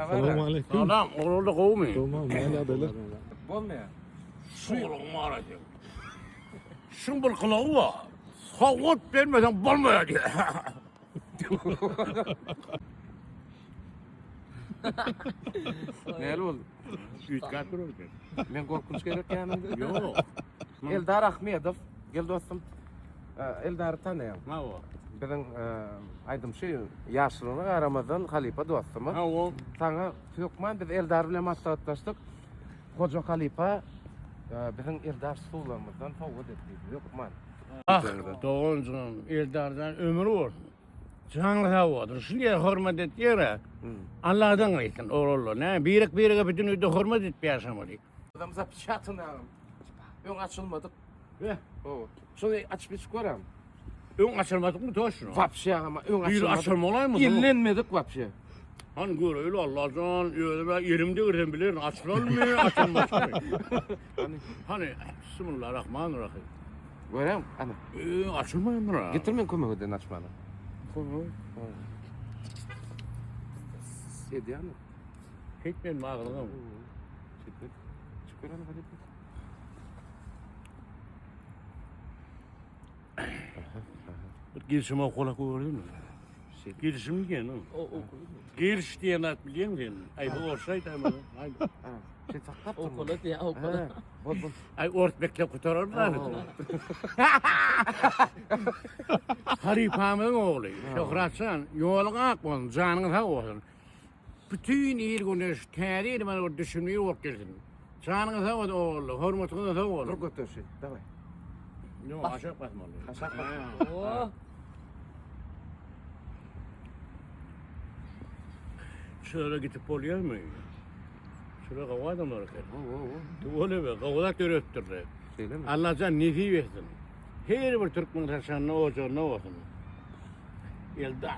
Selamun aleyküm. Adam orada kovmuyor. Tamam, hala böyle. Bolmuyor. Şuurun var diyor. Şumbul kılağı var. Soğut vermeden bulmuyor diyor. Näle boldy? Üç kat durur. Men korkunç gerekýänimdi. Yok. Eldar Ahmedov, gel dostum. Eldar'ı tanıyorum. Ne o? Bizim aydım şey, yaşlığına Ramazan Halipa dostum. Ha o. Sana Türkmen biz Eldar bilen maslahatlaştık. Hoca Halipa bizim Eldar sulamızdan fawat etdi. Türkmen. Ah, doğuncun Eldar'dan ömür var. Canlı havadır. Şuraya hürmet et yere. Allah'dan aytın oğullu. Ne? Birek bütün öde hürmet et bir yaşamalı. Adam zapişatın ağam. Ön açılmadık. Ve O. Şunu aç bir görem. ön açılmadık mı toşun? Vapşe ama ön Bir açılmadık. açılma olay mı? İllenmedik vapşe. Hani gör öyle Allah'tan öyle ben yerimde gören bilirin. Açılır mı? Açılmaz mı? Hani Bismillahirrahmanirrahim. Görem ana. Açılmıyor mu? Getirmen kömegden açmanı. Sedi ana. Hiç benim ağlığım. Çıkar ana hadi. Girişime okola koyuyor mu? Girişim gene. Giriş diye ne biliyor musun? Ay bu olsaydı ama. Ay, Şey taktap Okula diye okula. Bol bol. ay ort bekle kurtarırlar. Haripamın oğlu. Şöhratsan yoluna akmın, canın sağ olsun. Bütün iyi güneş tarihi ben orada düşünmeyi okudum. Canın sağ olsun oğlu, hürmetine sağ olsun. Dur götür şey. Davay. Yok aşağı basmalı. Aşağı Oh. Şöyle gidip oluyor mu? Şöyle kavga adamlar ki. Oo. Öyle be, kavga görüttürler. Söyle mi? Allah can nefi versin. Her bir Türkmen taşanına olsun, ne olsun. Eldar.